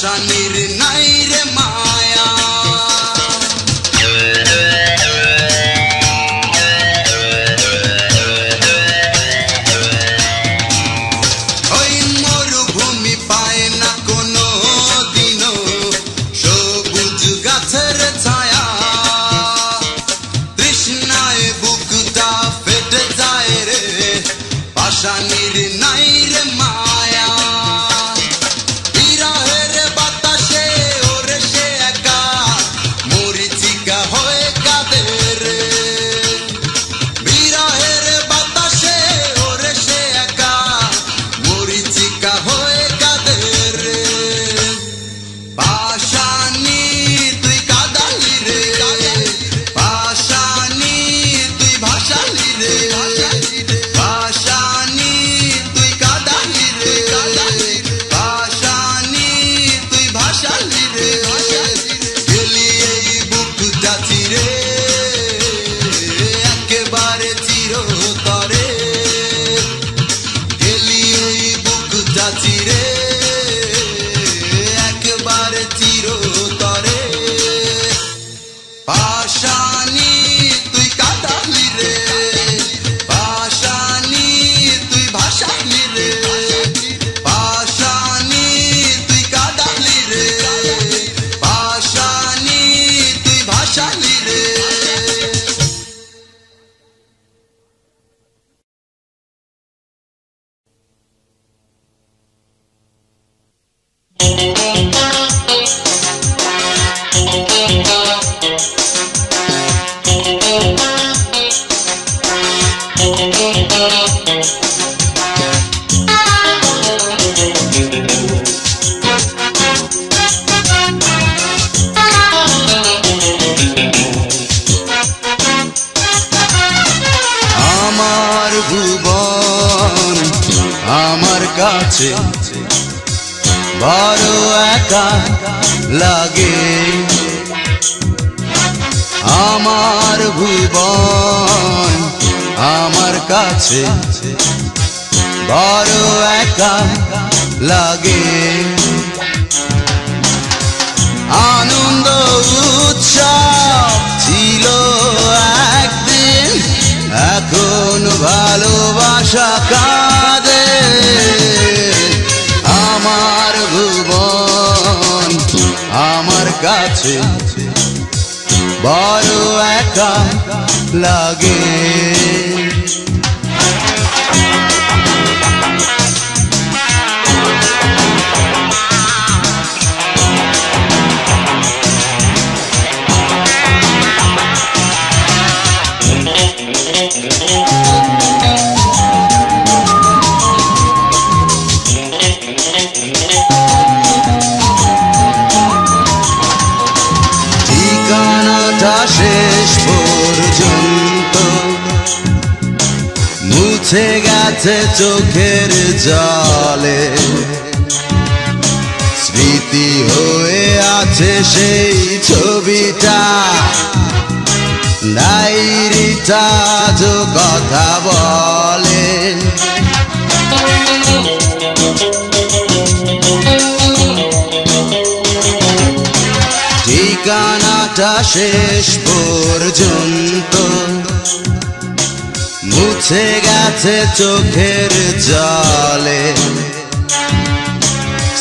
পাশানির নাই রে মায়া ওই মরুভূমি পায় না কোনো দিনও সবুজ গাছের ছায়া তৃষ্ণায় বুকটা ফেটে যায় রে পাশানির নাই রে মায়া বিরহের বাতাসে ওরে সে একা মরিচিকা হয়ে কাঁদে রে বিরহের বাতাসে ওরে সে একা মরিচিকা হয়ে কাঁদে রে পাশানি তুই কাঁদালি রে পাশানি তুই ভাসালি রে পাশানি তুই কাঁদালি রে পাশানি তুই ভাসালি রে গেলি এই বুকটা চিরে একেবারে চিরতরে গেলি এই বুকটা চিরে একেবারে চিরতরে পাশানি তুই কাঁদালি রে পাশানি তুই ভাসালি রে পাশানি তুই কাঁদালি রে পাশানি তুই ভাসালি রে আমার ভুবন আমার কাছে বড় একা লাগে আমার ভুবন আমার কাছে বড় একা লাগে আনন্দ উৎসব ছিল একদিন এখন ভালোবাসা কাঁদে আমার ভুবন আমার কাছে বড় একা লাগে ঠিকানাটা শেষ পর্যন্ত মুছে গেছে চোখের জলে স্মৃতি হয়ে আছে সেই ছবিটা ডায়েরিটা আজও কথা বলে ঠিকানাটা শেষ পর্যন্ত মুছে গেছে চোখের জলে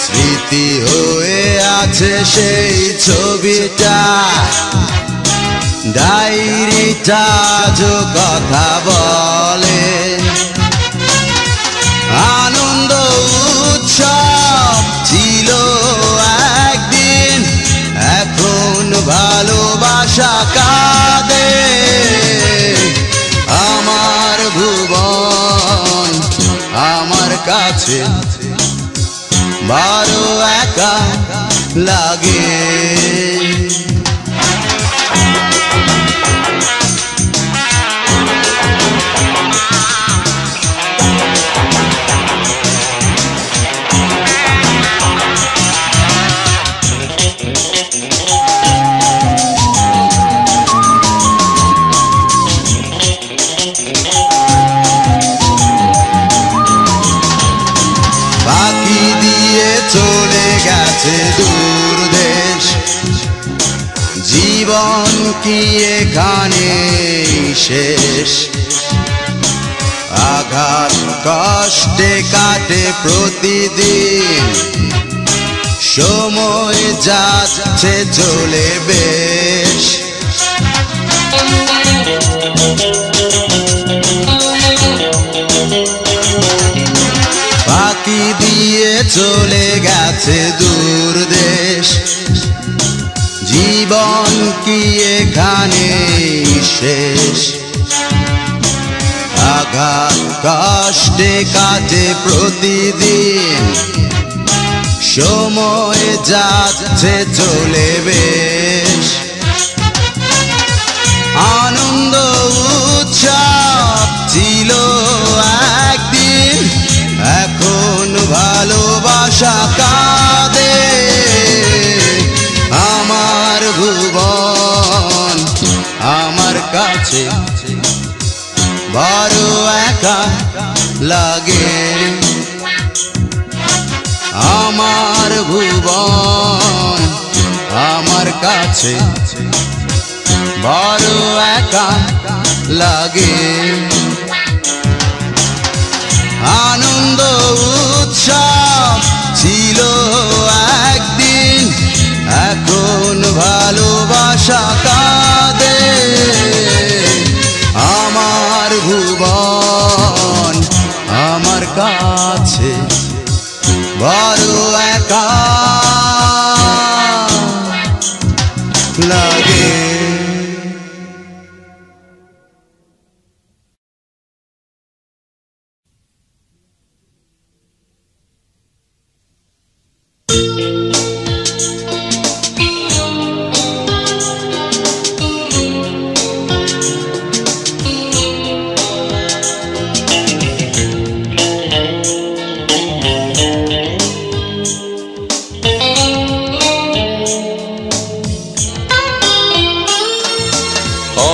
স্মৃতি হয়ে আছে সেই ছবিটা ডায়েরিটা আজও কথা বলে আনন্দ উৎসব ছিল একদিন এখন ভালোবাসা কাঁদে আমার ভুবন আমার কাছে বড় একা লাগে গেছে দূর দেশ। জীবন কি এখানে শেষ? আঘাত কষ্টে কাটে প্রতিদিন, সময় যাচ্ছে চলে বেশ। ফাঁকি দিয়ে চলে গেছে দূর দেশ। জীবন কি এখানে শেষ? আঘাত কষ্টে কাটে প্রতিদিন, সময় যাচ্ছে চলে বেশ। আনন্দ উৎসব ছিল একদিন, এখন ভালোবাসা কাঁদে। আমার ভুবন আমার কাছে বড় একা লাগে। আমার ভুবন আমার কাছে বড় একা লাগে। আনন্দ উৎসব ছিল একদিন, এখন ভালোবাসা কাঁদে। আমার ভুবন আমার কাছে বড় একা লাগে।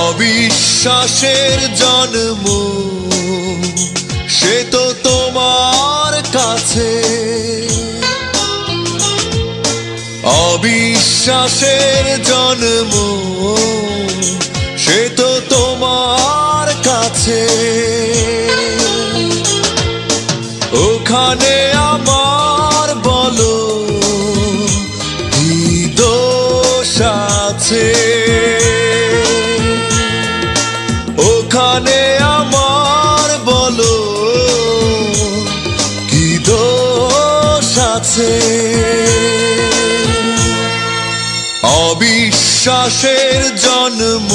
অবিশ্বাসের জন্ম সে তো তোমার কাছে, অবিশ্বাসের জন্ম সে তো তোমার কাছে। ওখানে আমার বলো কি দোষ আছে? ওখানে আমার বলো কি দোষ আছে? অবিশ্বাসের জন্ম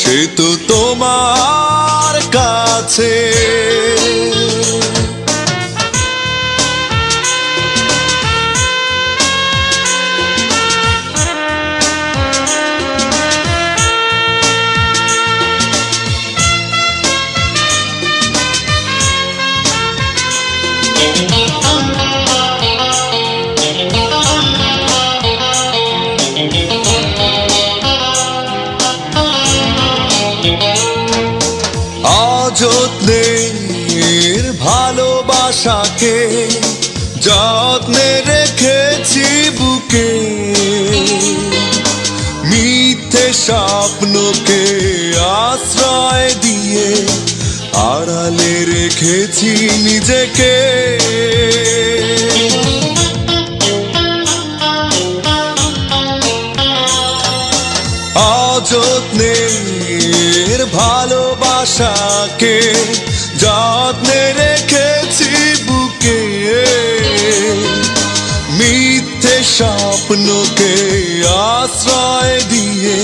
সে তো তোমার কাছে। অযত্নের ভালোবাসাকে যত্নে রেখেছি বুকে, মিথ্যে স্বপ্নকে আশ্রয় দিয়ে আড়ালে রেখেছি নিজেকে। অযত্নের ভালোবাসাকে যত্নে রেখেছি বুকে, মিথ্যে স্বপ্নকে আশ্রয় দিয়ে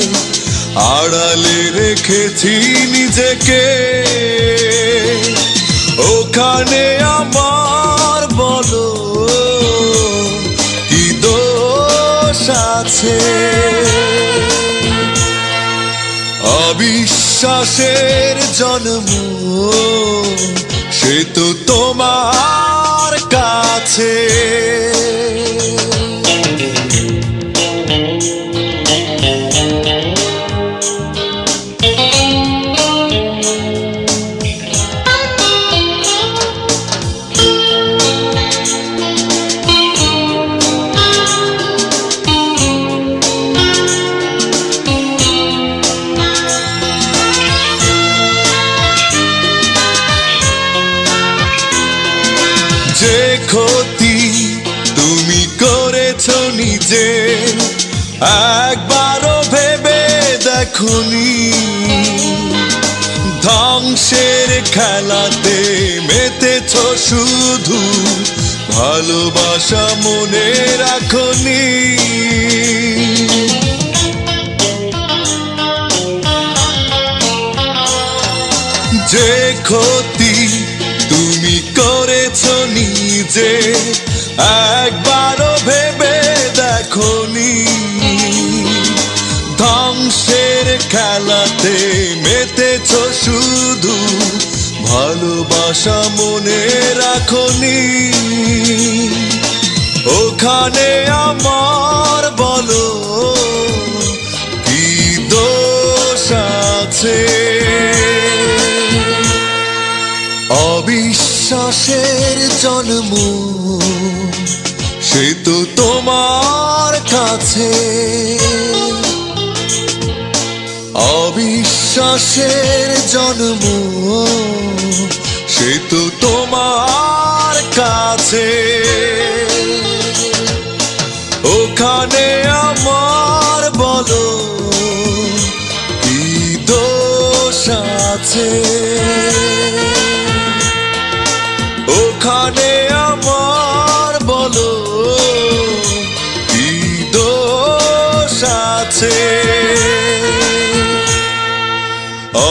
আড়ালে রেখেছি নিজেকে। ওখানে আমার বলো কি দোষ আছে? অবিশ্বাসের জন্ম সে তো তোমার কাছে। করেছো নিজে, একবারও ভেবে দেখোনি ধ্বংসের খেলাতে মেতেছো শুধু, ভালোবাসা মনে রাখোনি। যে ক্ষতি তুমি করেছো নিজে, একবারও ভেবে দেখোনি ধ্বংসের খেলাতে মেতেছো শুধু, ভালোবাসা মনে রাখোনি। ওখানে আমার বলো কি দোষ আছে? অবিশ্বাসের জন্ম সে তো তোমার কাছে, অবিশ্বাসের জন্ম সে তো তোমার কাছে। ওখানে আমার বলো কি দোষ আছে? ওখানে আমার বলো কি দোষ আছে?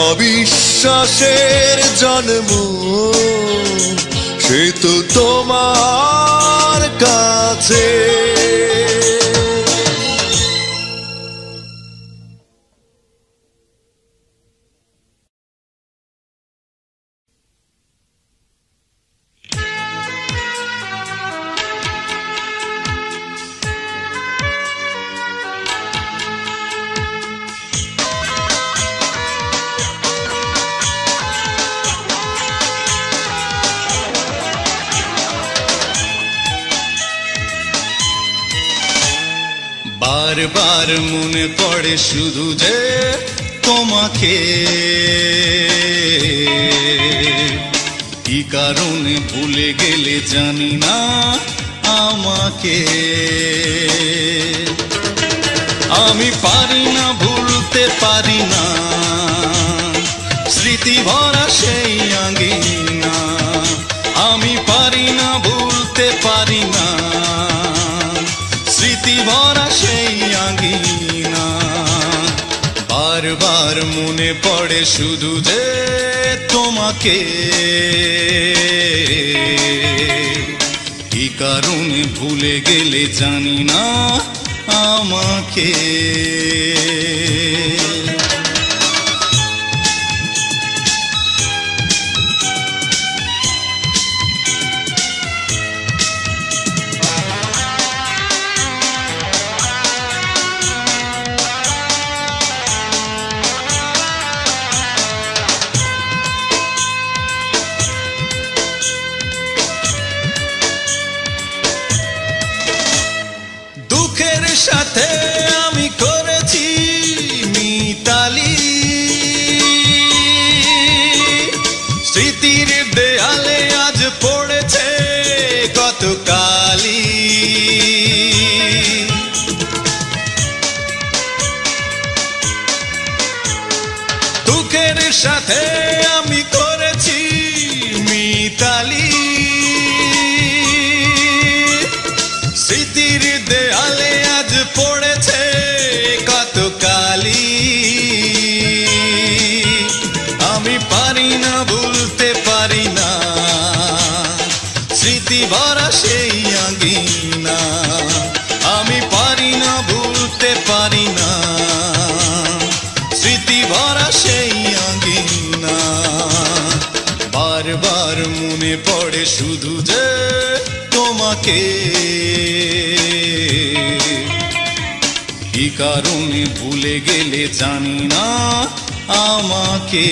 অবিশ্বাসের জন্ম সে তো তোমার কাছে। বারবার মনে পড়ে শুধু যে তোমাকে, কি কারণে ভুলে গেলে জানি না আমাকে। আমি পারি না, ভুলতে পারি না স্মৃতি ভরা সেই আঙ্গিনা। আমি পারি না, ভুলতে পারি না স্মৃতি ভরা সেই আঙ্গিনা। বারবার মনে পড়ে শুধু যে তোমাকে, কি কারণে ভুলে গেলে জানি না আমাকে। সাথে আমি করেছি মিতালি, স্মৃতির দেয়ালে আজ পড়েছে কত কালি। দুঃখের সাথে আমি করেছি মিতালি, স্মৃতির দেয়ালে আজ পড়েছে কত কালি। আমি পারি না, ভুলতে পারি না স্মৃতি ভরা সেই আঙ্গিনা। আমি পারি না, ভুলতে পারি না স্মৃতি ভরা সেই আঙ্গিনা। বারবার মনে পড়ে শুধু যে তোমাকে, কি কারণে ভুলে গেলে জানি না আমাকে।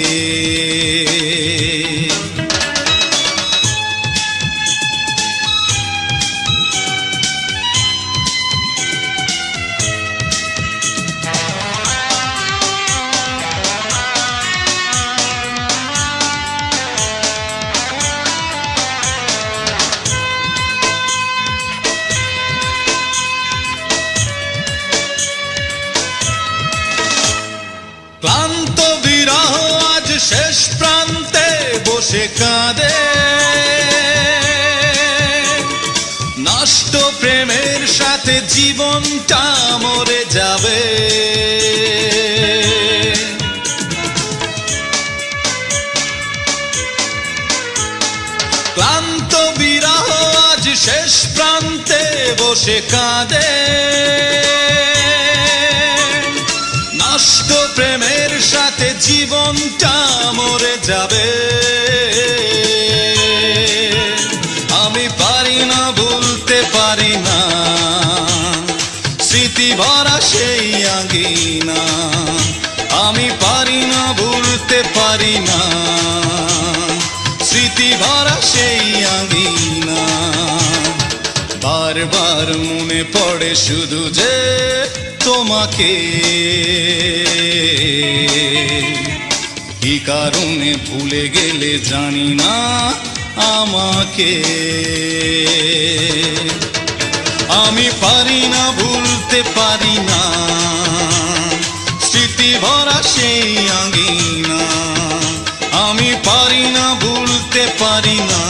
ক্লান্ত বিরহ আজ শেষ প্রান্তে বসে কাঁদে, নষ্ট প্রেমের সাথে জীবনটা মরে যাবে। ক্লান্ত বিরহ আজ শেষ প্রান্তে বসে কাঁদে, নষ্ট প্রেমের সাথে জীবনটা মরে যাবে। আমি পারি না, ভুলতে পারি না স্মৃতি ভরা সেই আঙ্গিনা। আমি পারি না, ভুলতে পারি না স্মৃতি ভরা সেই আঙ্গিনা। বারবার মনে পড়ে শুধু যে তোমাকে, কি কারণে ভুলে গেলে জানি না আমাকে। আমি পারি না, ভুলতে পারি না স্মৃতি ভরা সেই আঙ্গিনা। আমি পারি না, ভুলতে পারি না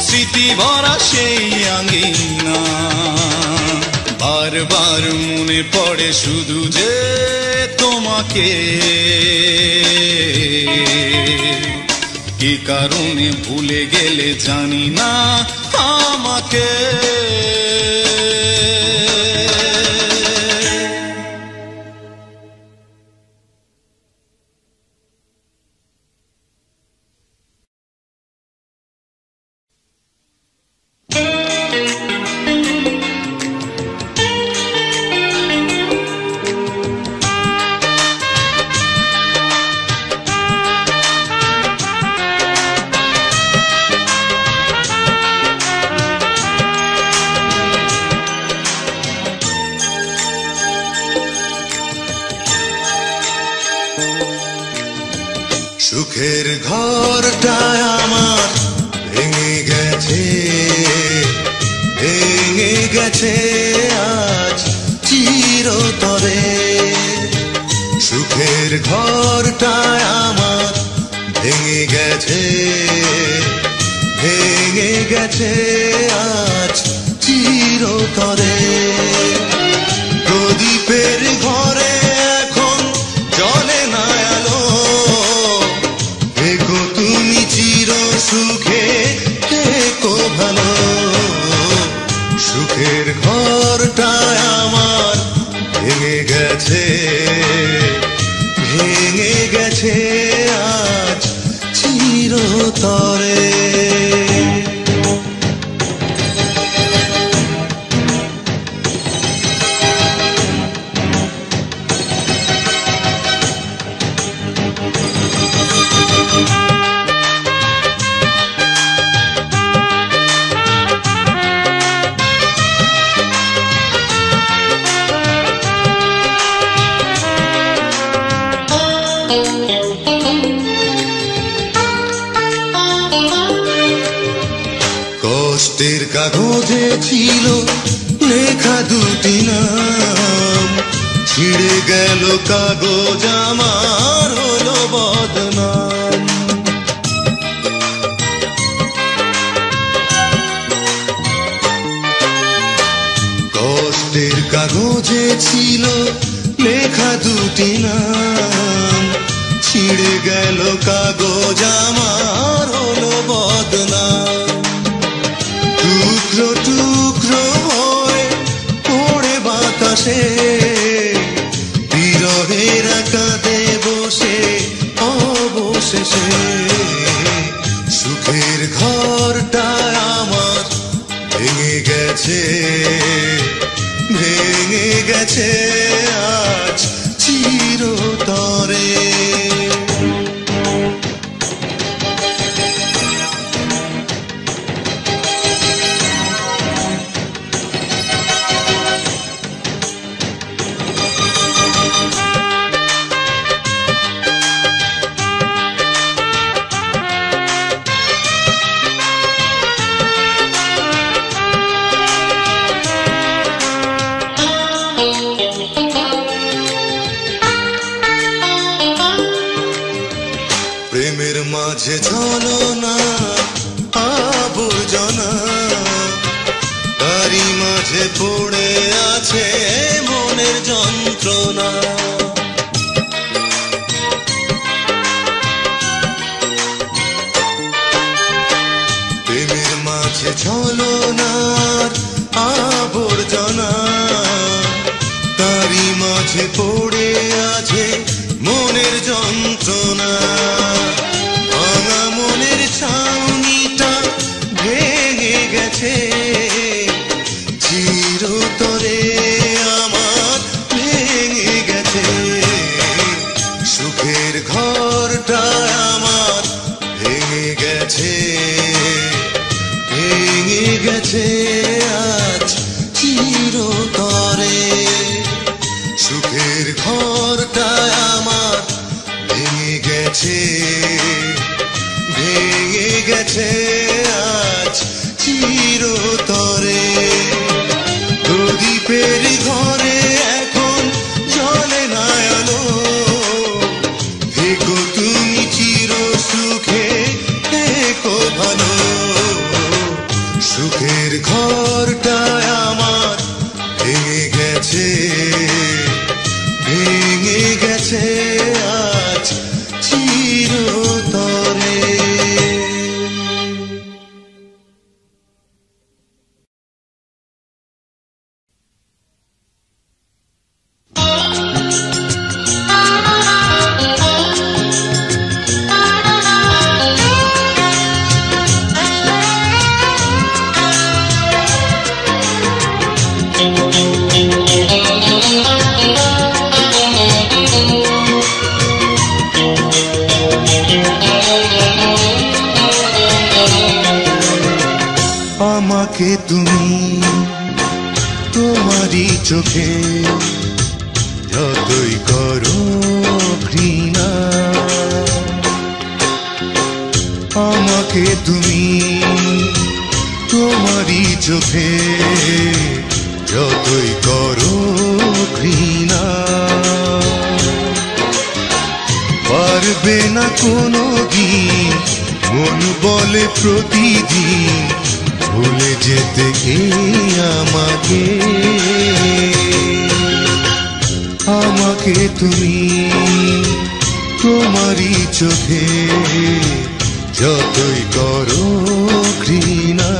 স্মৃতি ভরা সেই আঙ্গিনা। বারবার মনে পড়ে শুধু যে তোমাকে, কি কারণে ভুলে গেলে জানি না আমাকে। সুখের ঘরটায় আমার ভেঙে গেছে, ভেঙে গেছে আজ চিরতরে। সুখের ঘরটায় আমার ভেঙে গেছে, ভেঙে গেছে আজ চিরতরে। প্রদীপের ঘরে এখন জ্বলে না আলো, দেখো তুমি চির সুখে দেখো ভালো। সুখের ঘরটায় আমার ভেঙে গেছে, ভেঙে গেছে আজ চিরতরে। কষ্টের কাগজে ছিল লেখা দুটি নাম, ছিঁড়ে গেল কাগজ আমার হলো বদনাম। কষ্টের কাগজে ছিল লেখা দুটি নাম, ছিঁড়ে গেল কাগজ আমার হলো বদনাম। টুকরো টুকরো হয়ে পড়ে বাতাসে, বিরহেরা কাঁদে বসে অবশেষে। সুখের ঘরটা আমার ভেঙে গেছে, ভেঙে গেছে আজ চিরতরে। মাঝে ছলনা আবর্জনা, তারই মাঝে পড়ে আছে মনের যন্ত্রণা। প্রেমের মাঝে ছলনার আবর্জনা, তারই মাঝে পড়ে আছে মনের যন্ত্রণা। ভাঙা মনের ছাউনিটা ভেঙে গেছে চিরতরে আমার, ভেঙে গেছে সুখের ঘরটা আমার, ভেঙে গেছে, ভেঙে গেছে আজ চিরতরে। সুখের ঘরটা আমার ভেঙে গেছে, ভেঙে গেছে আজ চিরতরে। প্রদীপের ঘরে এখন জ্বলে না আলো, থেকো তুমি চির সুখে, থেকো ভালো। সুখের ঘরটা আমার ভেঙে গেছে, ভেঙে গেছে আজ চিরতরে। আমাকে তুমি তোমারই চোখে যতই করো ঘৃণা, আমাকে তুমি তোমারই চোখে যতই করো ঘৃণা, পারবে না কোনো দিন মন বলে প্রতিদিন ভুলে যেতে আমাকে। আমাকে তুমি তোমারই চোখে যতই করো ঘৃণা।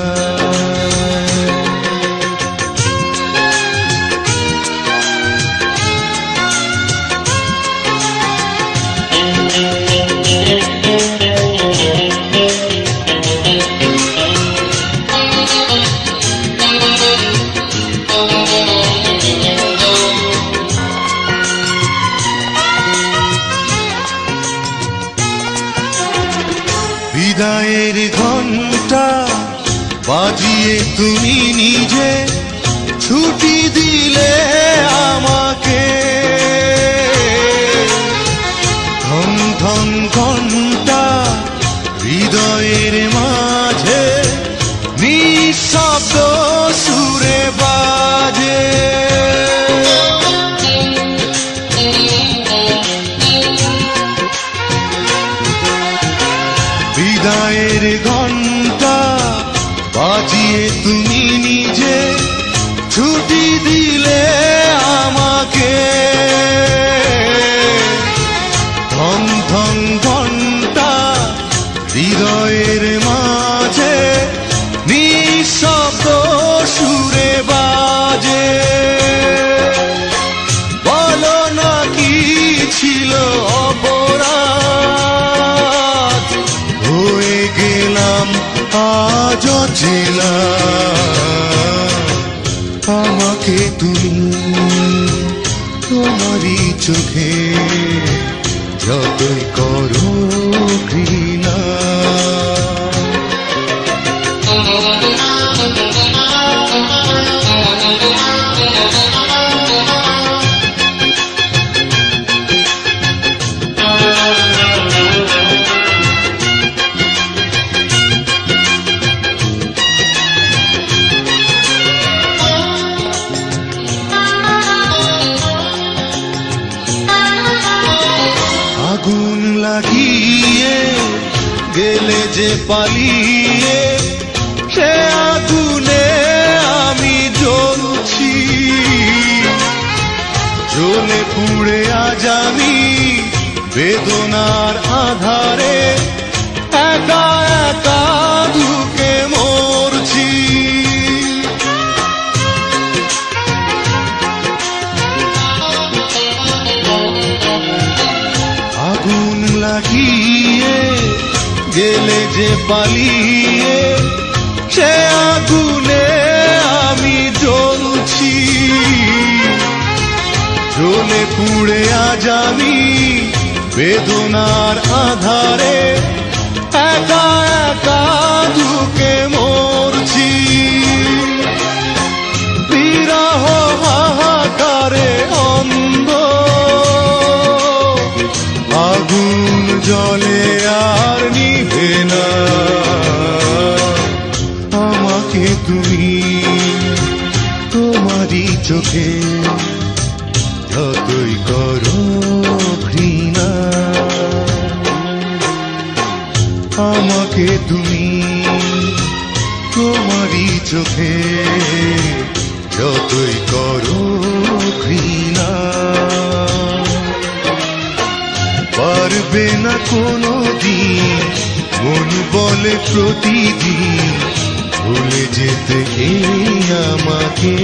বিদায়ের ঘন্টা বাজিয়ে তুমি নিজে ছুটি দিলে আমাকে, ধন ধন ঘন্টা হৃদয়ের মাঝে নিঃশব্দ সুরে বাজে। বিদায়ের ঘন্টা বাজিয়ে তুমি নিজে ছুটি দিলে আমাকে, ধন ধন ঘন্টা হৃদয়ের মাঝে নিঃশব্দ সুরে বাজে। বলো না কি ছিল অপরাধ, হয়ে গেলাম আজ জেলা। আমাকে তুমি তোমারই চোখে যতই করো ঘৃণা। আগুন লাগিয়ে যে পালিয়ে সে আগুনে আমি জ্বলছি, জ্বলে পুড়ে আজ আমি বেদনার আধারে একা একা ঢুকে মরছি। আগুন লাগিয়ে গেলে যে পালিয়ে সে আগুনে আমি জ্বলছি, জ্বলে পুড়ে আজ আমি বেদনার আধারে একা একা ঢুকে মরছি। বিরহ হাহাকারে অন্ধ আগুন জলে আর নিভে না, আমাকে তুমি তোমারই চোখে যতই করো ঘৃণা, আমাকে তুমি তোমারই চোখে যতই করো ঘৃণা, পারবে না কোনো দিন মন বলে প্রতিদিন ভুলে যেতে এই আমাকে,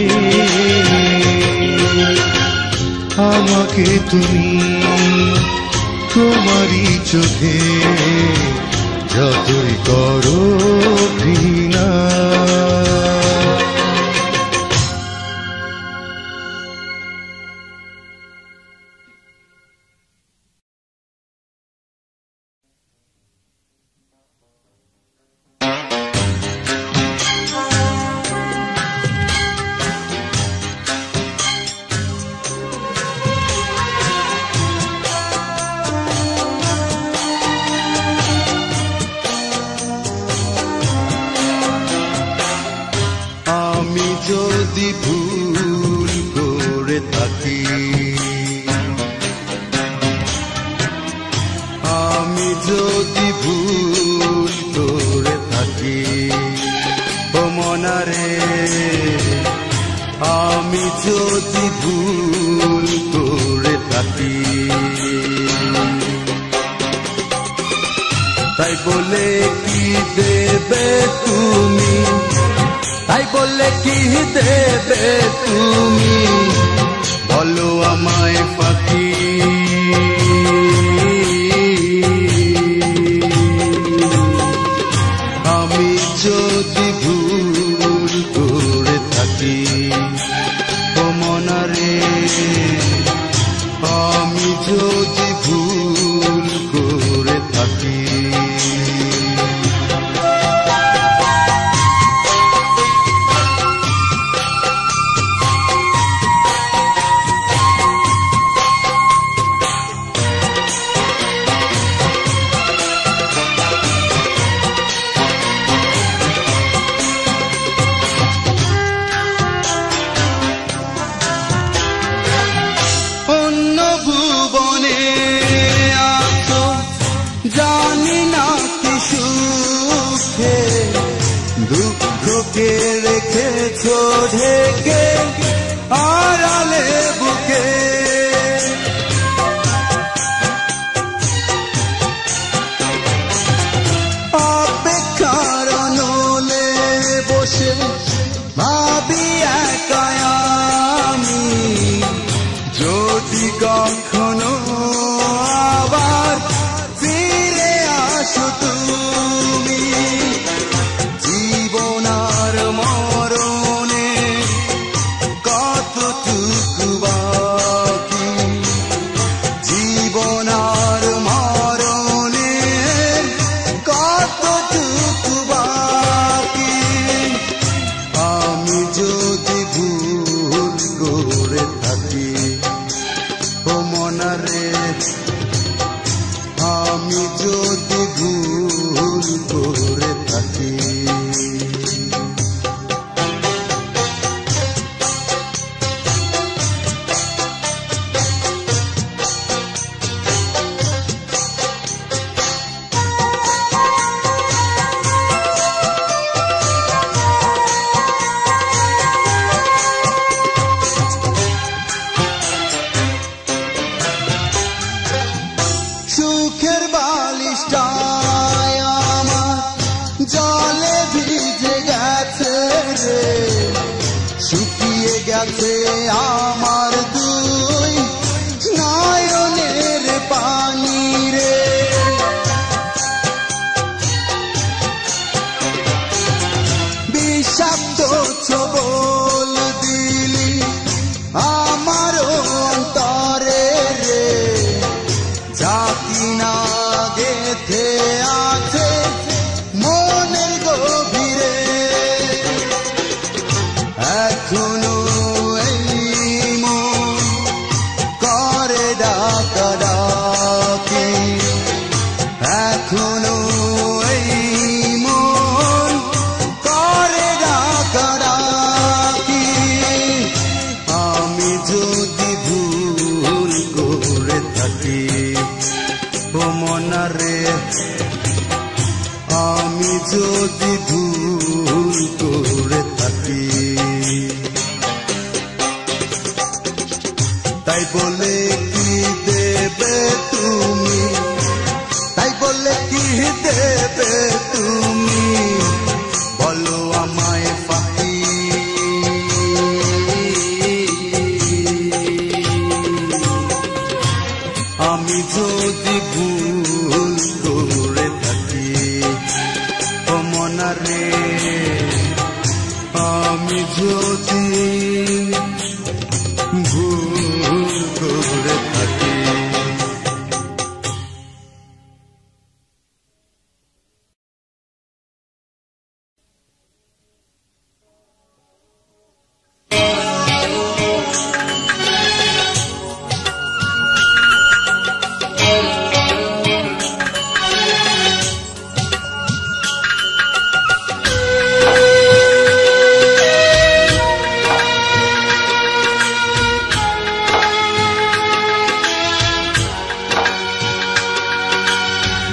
আমাকে তুমি তোমারই চোখে যতই করো ঘৃণা। যদি ভুল করে থাকি, আমি যদি ভুল করে থাকি, ও মনারে আমি যদি ভুল করে থাকি, তাই বলে কি দেবে তুমি, তাই বললে কি দেবে তুমি, বলো আমায় ফাঁকি। আমি যদি ভুল করে থাকি, ও মনারে আমি যদি ভুল করে থাকি, দুঃখকে রেখেছো ঢেকে আড়ালে বুকে, অপেক্ষার নলে বসে ভাবি একা আমি, যদি কখনো আবার ফিরে আসো তুমি, জীবনার মরণে কতটুকু বাকি, জীবনার মরণে কতটুকু বাকি, আমি যদি ভুল করে থাকি, ও মনারে আমি যদি ভুল করে থাকি, শুকিয়ে গেছে আমার দুই নয়নের পানি রে। বিষাক্ত ছবল দিলি আমার অন্তরে রে, জাতি না গেথে আছে মনের গভীরে। এখনো এই মন করে ডাকাডাকি, এখনো এই মন করে ডাকাডাকি। আমি যদি ভুল করে থাকি ও মনা রে, আমি যদি ভুল করে থাকি, তাই বলে কি দেবে তুমি, তাই বলে কি দেবে তুমি, বলো আমায় ফাঁকি। আমি যদি ভুল করে থাকি ও মনা রে, আমি যদি ভুল করে থাকি।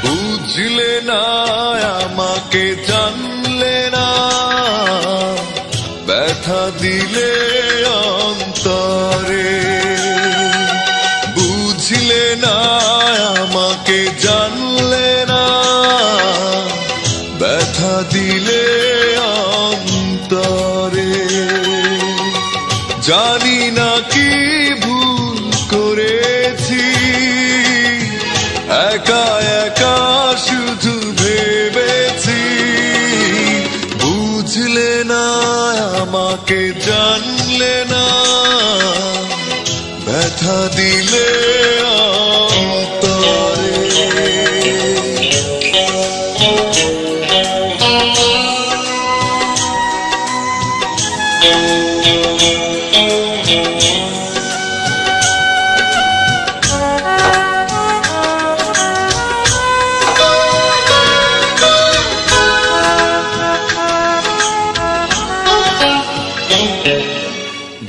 বুঝলে না আমাকে জানলে না, ব্যথা দিলে অন্তরে। বুঝলে না আমাকে জানলে না, ব্যথা দিলে অন্তরে। জানি না কি ভুল করেছি, একা একা শুধু ভেবেছি। বুঝলে না আমাকে জানলে না, ব্যথা দিলে অন্তরে।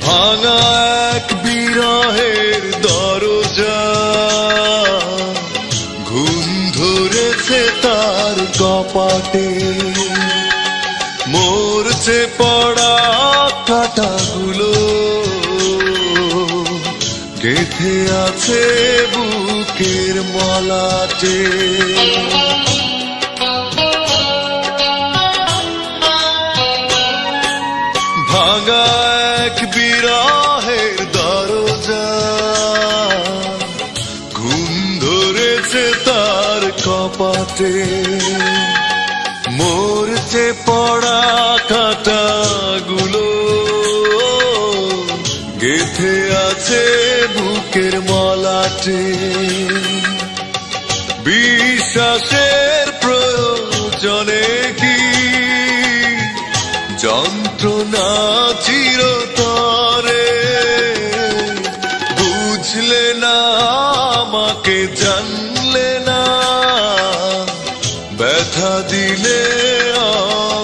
ভাঙা এক বিরহের দরজা, ঘুম ধরেছে তার কপাটে। মরছে পড়া কাঁটাগুলো, গেঁথে আছে বুকের মলাটে। ভাঙা এক বিরহের দরজা, ঘুম ধরেছে তার কপাটে। মরছে পড়া কাঁটাগুলো, গেঁথে আছে বুকের মলাটে। বিশ্বাসের প্রয়োজনে কি যন্ত্রণা চিরতরে। বুঝলে না আমাকে জানলে না, ব্যথা দিলে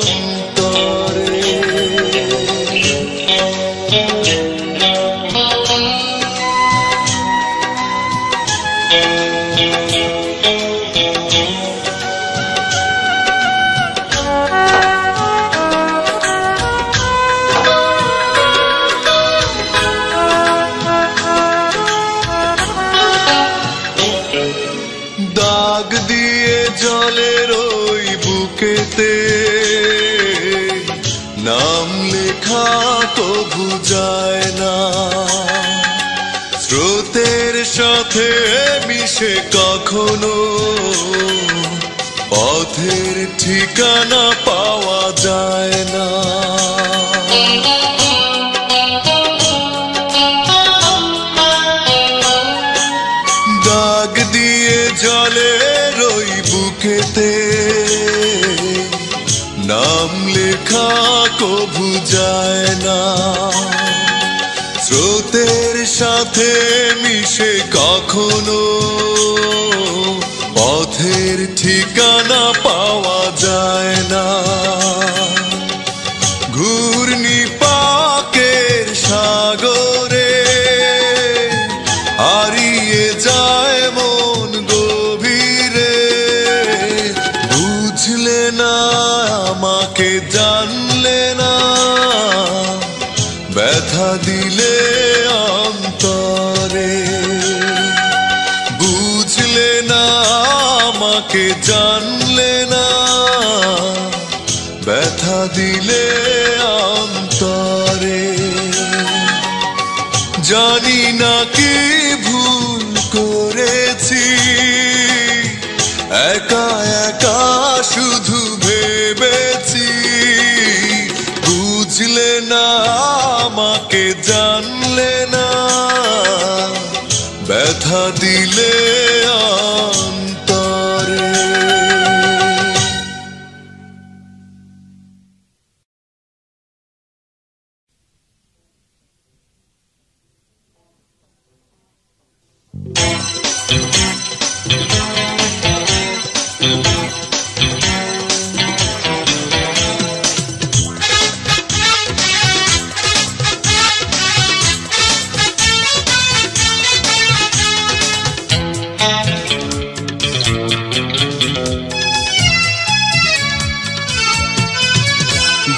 অন্তরে। দাগ দিয়ে জলের ওই বুকেতে যায় না। স্রোতের সাথে মিশে কখনো পথের ঠিকানা পাওয়া যায় না। দাগ দিয়ে জলের ওই বুকেতে নাম লেখা কভু যায় না। স্রোতের সাথে মিশে কখনো পথের ঠিকানা পাওয়া যায় না। ঘূর্ণিপাকের সাগরে হারিয়ে যায় মন গভীরে। বুঝলে না আমাকে, জানলে না ব্যথা দিলে অন্তরে। বুঝলে না আমাকে, জানলে না ব্যথা দিলে অন্তরে। জানি না কি ভুল করেছি, একা একা শুধু ভেবেছি। বুঝলে না আমাকে, জানলে না ব্যথা দিলে অন্তরে।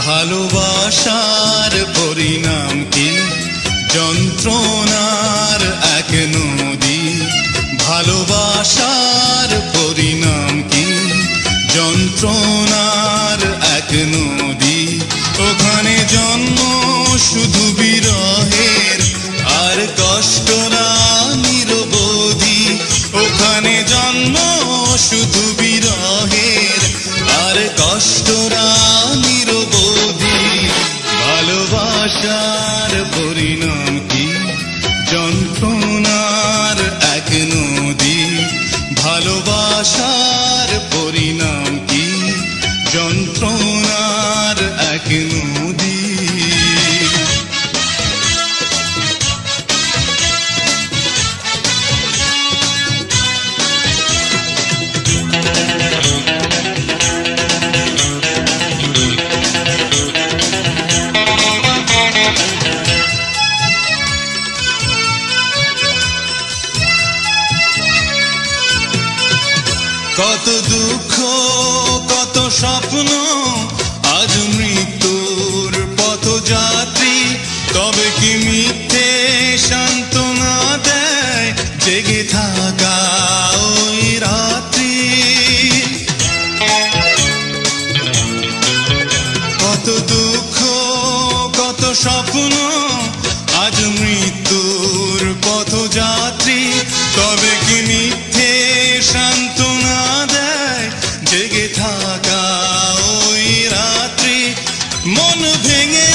ভালোবাসার পরিণাম কি? যন্ত্রণার এক নদী। ভালোবাসার পরিণাম কি? যন্ত্রণার এক নদী। ওখানে জন্ম শুধু বিরহের আর কষ্টরা নিরবধি। ওখানে জন্ম শুধু বিরহের আর কষ্টরা নিরবধি। ভালোবাসার পরিণাম কি? যন্ত্রণার এক নদী। ভালোবাসার পরিণাম কি? যন্ত্রণার এক নদী। কত দুঃখ কত স্বপ্ন আজ মৃত্যুর পথযাত্রী। তবে কি মিথ্যে সান্ত্বনা দেয় জেগে থাকা ওই রাত্রি। কত দুঃখ কত স্বপ্ন আজ মৃত্যুর পথযাত্রী। তবে কি মিথ্যে সান্ত্বনা দেয় জেগে থাকা ওই রাত্রি। মন ভেঙে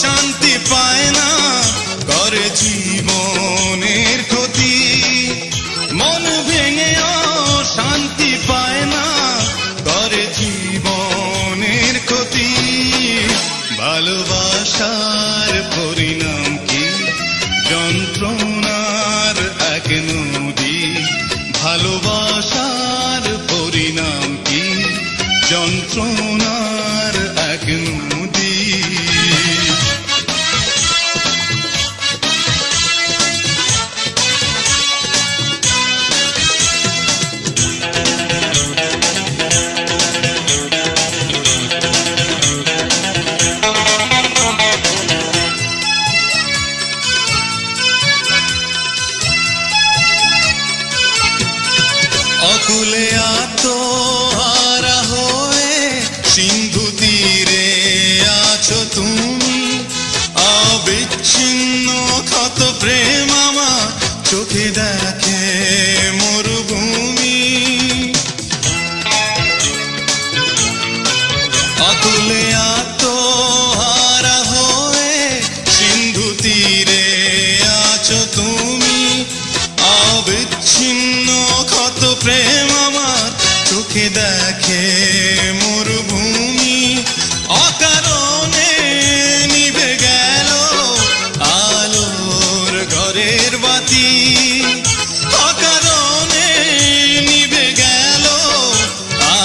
শান্তি পায় না, করে জীবনের ক্ষতি। মন ভেঙে শান্তি পায় না, করে জীবনের ক্ষতি। ভালোবাসার পরিণাম কি? অবিচ্ছিন্ন ক্ষত প্রেম আমার চোখে দেখে মরুভূমি। অতুলে আত্মহারা হয়ে সিন্ধু তীরে আছো তুমি। অবিচ্ছিন্ন ক্ষত প্রেম আমার চোখে দেখে মরুভূমি। অকারণে নিভে গেল আলোর ঘরের বাতি। অকারণে নিভে গেল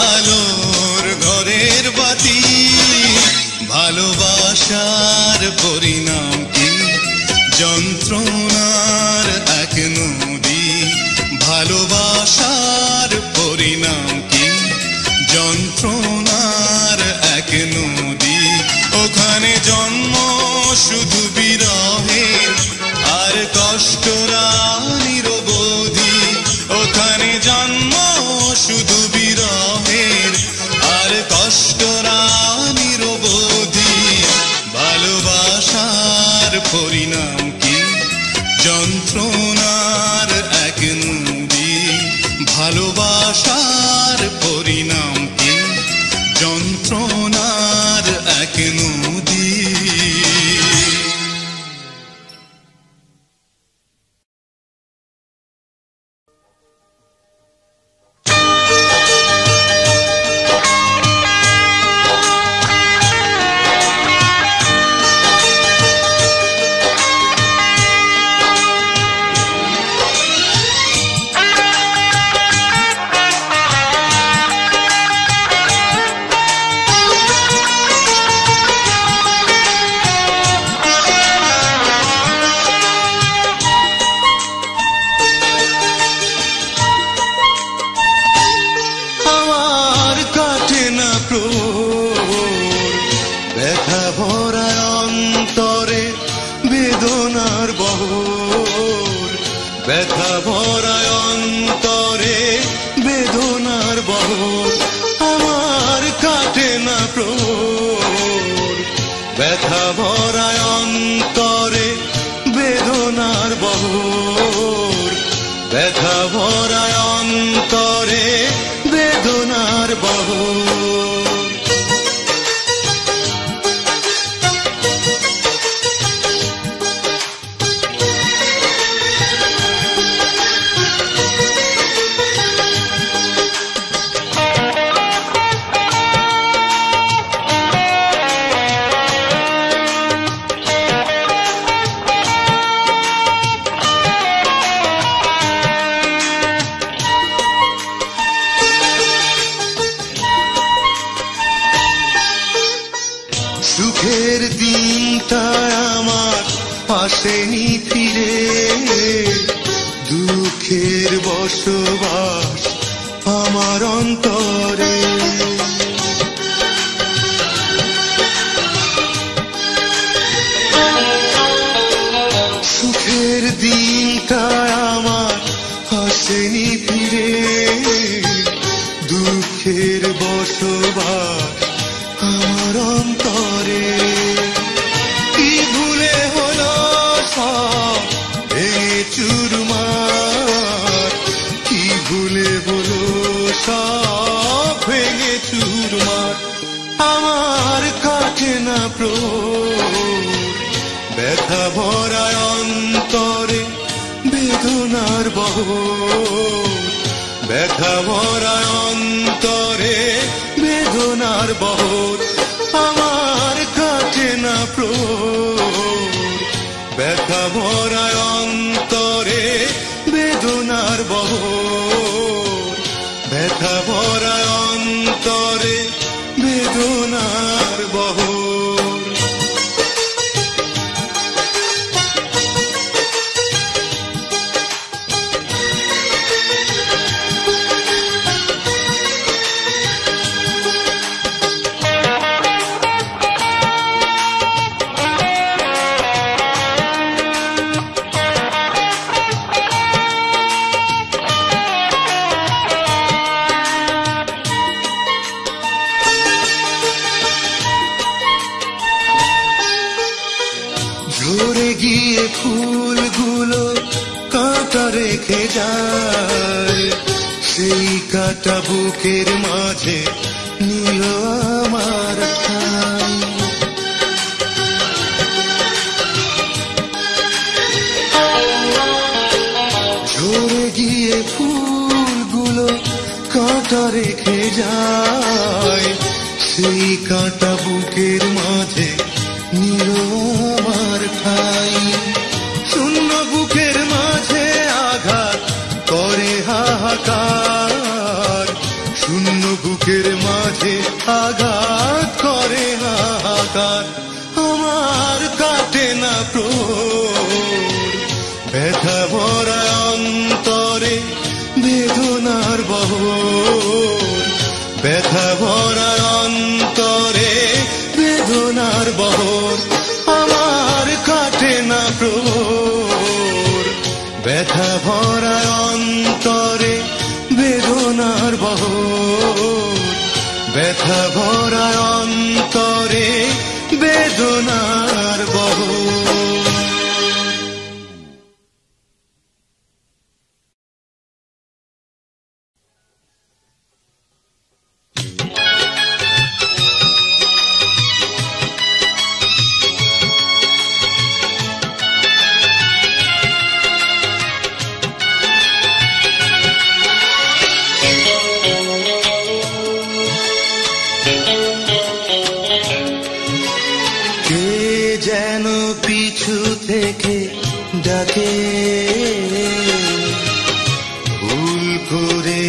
আলোর ঘরের বাতি। ভালোবাসার পরিণাম কি? যন্ত্রণার এক নদী। ভালোবাসার পরিণাম কি? যন্ত্রণার এক নদী। ওখানে জন্ম শুধু বিরহের আর কষ্টরা নিরবধি। ওখানে জন্ম শুধু বিরহের আর কষ্টরা নিরবধি। ভালোবাসার পরিণাম কি? যন্ত্রণার এক নদী। ভালোবাসার পরিণাম কি? যন্ত্রণার এক নদী। ব্যথা ভরা অন্তরে বেদনার বহর। ব্যথা ভরা অন্তরে বেদনার বহর। আমার কাটে না প্রহর। ব্যথা ভরা অন্তরে বেদনার বহর। ব্যথা ভরা অন্তরে বেদনার বহর। সুখের দিনটা আমার আসেনি ফিরে। দুঃখের বসবাস আমার অন্তরে। সুখের দিনটা আমার আসেনি ফিরে। দুঃখের বসবাস আমার অন্তরে। কি ভুলে হলো সব ভেঙে চুরমার। কি ভুলে হলো সব ভেঙে চুরমার। আমার কাটে না প্রহর। ব্যথা ভরা অন্তরে বেদনার বহর। ব্যথা ভরা অন্তরে বেদনার বহর। আমার কাটে না প্রহর। ব্যথা ভরা অন্তরে বেদনার বহর। ব্যথা ভরা অন্তরে বেদনার বহর। ঝরে গিয়ে ফুলগুলো কাঁটা রেখে যায়, সেই কাঁটা বুকের মাঝে নিল আমার ঠাই। ঝরে গিয়ে ফুলগুলো কাঁটা রেখে যায়, সেই কাঁটা বুকের মাঝে নিল আমার ঠাই। শূন্য বুকের মাঝে আঘাত করে হাহাকার, শূন্য বুকের মাঝে আঘাত করে হাহাকার। আমার কাটে না প্রহর, ব্যথা ভরা অন্তরে বেদনার বহর, ব্যথা ভরা অন্তরে বেদনার বহর। আমার কাটে না প্রহর, ব্যথা ভরা অন্তরে বেদনার বহর, ব্যথা ভরা অন্তরে বেদনার বহর। থেকে ডাকে ভুল করে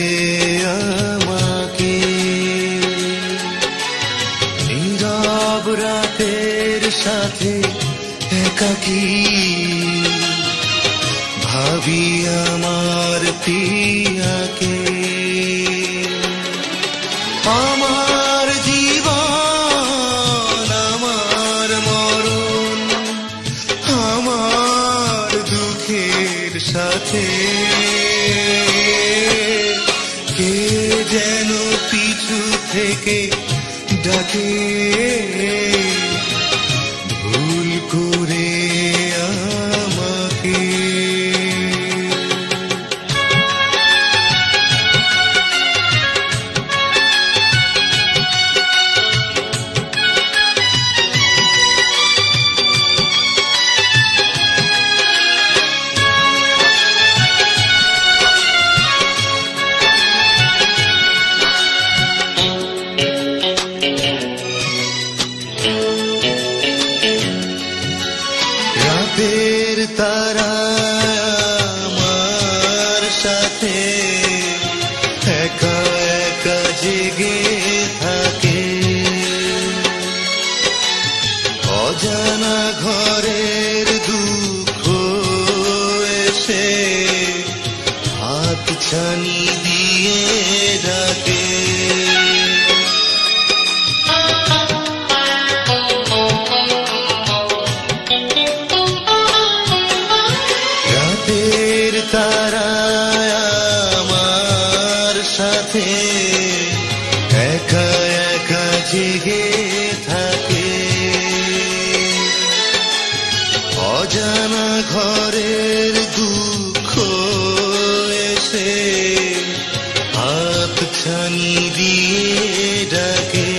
আমাকে, নীরব রাতের সাথে একাকী ভাবি আমার প্রিয়াকে। আমার জীবন আমার মরণ, আমার দুঃখের সাথে কে যেন পিছু থেকে ডাকে ভুল করে আমাকে। রাতের তারা আমার সাথে একা একা জেগে থাকে, অজানা ঘরের দুঃখ এসে হাত ছানি দিয়ে ডাকে। তারা আমার সাথে একা একা জেগে থাকে, অজানা ঘরের দুঃখ এসে হাত ছানি দিয়ে ডাকে।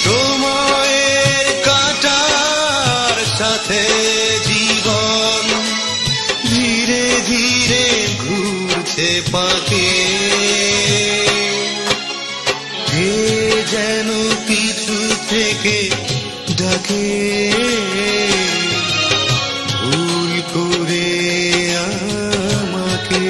সময়ের কাঁটার সাথে জীবন ধীরে ধীরে ঘুরছে পাকে, কে যেন পিছু থেকে ডাকে ভুল করে আমাকে।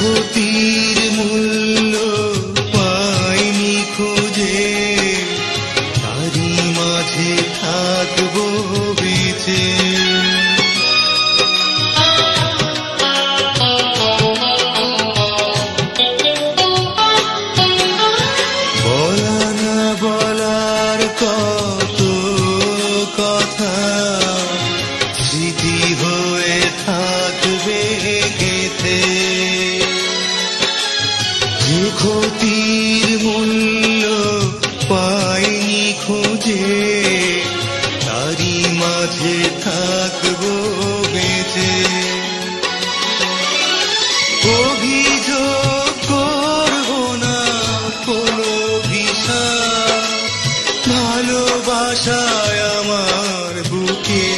ক্ষতির মূল্য পাইনি খুঁজে, তারই মাঝে থাকবো বেঁচে। বলা না বলার কত কথা স্মৃতি হয়ে থাকবে গেঁথে। যে ক্ষতির মূল্য পাইনি খুঁজে, তারই মাঝে থাকবো বেঁচে। অভিযোগ করবো না কোনো বিষয়, ভালোবাসায় আমার বুকে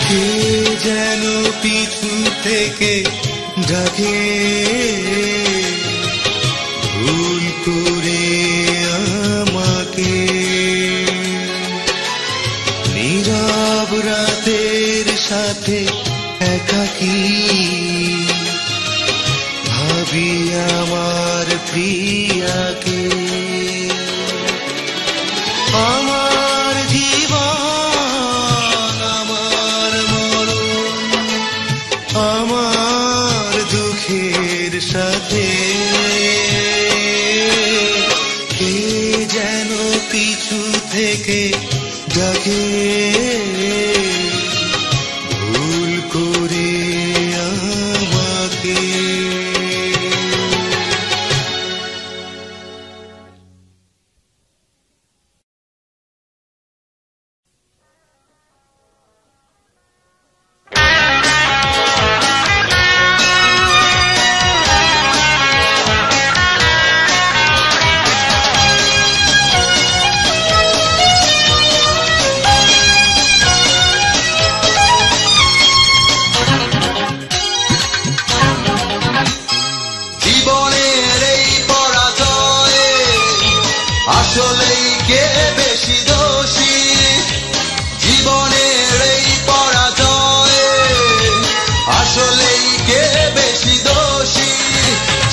কে যেন পিছু থেকে ডাকে, ভুল করে আমাকে। নীরব রাতের সাথে একাকী ভাবি আমার প্রিয়াকে। আমার জীবন আমার মরণ, আমার দুঃখের সাথে কে যেন পিছু থেকে ডাকে, ভুল করে আমাকে। জীবনের এই পরাজয়ে আসলেই কে বেশি দোষী? জীবনের এই পরাজয়ে আসলেই কে বেশি দোষী?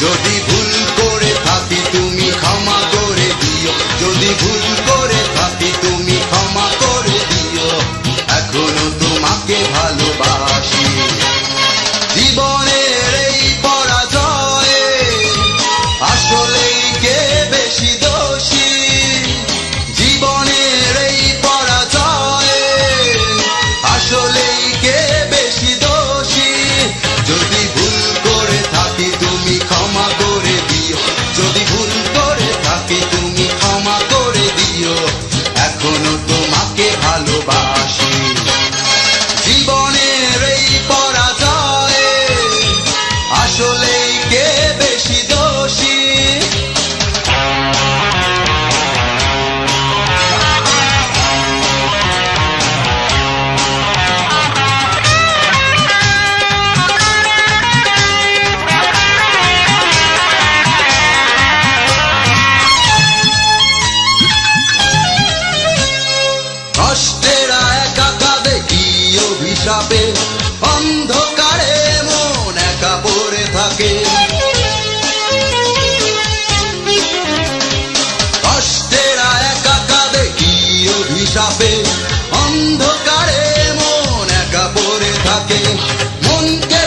যদি ভুল করে থাকি তুমি ক্ষমা করে দিও, যদি ভুল করে থাকি তুমি ক্ষমা করে দিও, এখনো তোমাকে ভালোবাসি। জীবনের এই পরাজয়ে আসলেই কে বেশি দোষী? জীবনের এই পরাজয়ে আসলেই কে বেশি দোষী? যদি ভুল করে থাকি তুমি ক্ষমা করে দিও, যদি ভুল করে থাকি তুমি ক্ষমা করে দিও, এখনো তোমাকে ভালোবাসি। জীবনের এই পরাজয়ে আসলেই কে বেশি দোষী? কষ্টেরা একা কাঁদে কি অভিশাপে, অন্ধকারে মন একা পড়ে থাকে। কষ্টেরা একা কাঁদে কি অভিশাপে, অন্ধকারে মন একা পড়ে থাকে। মনকে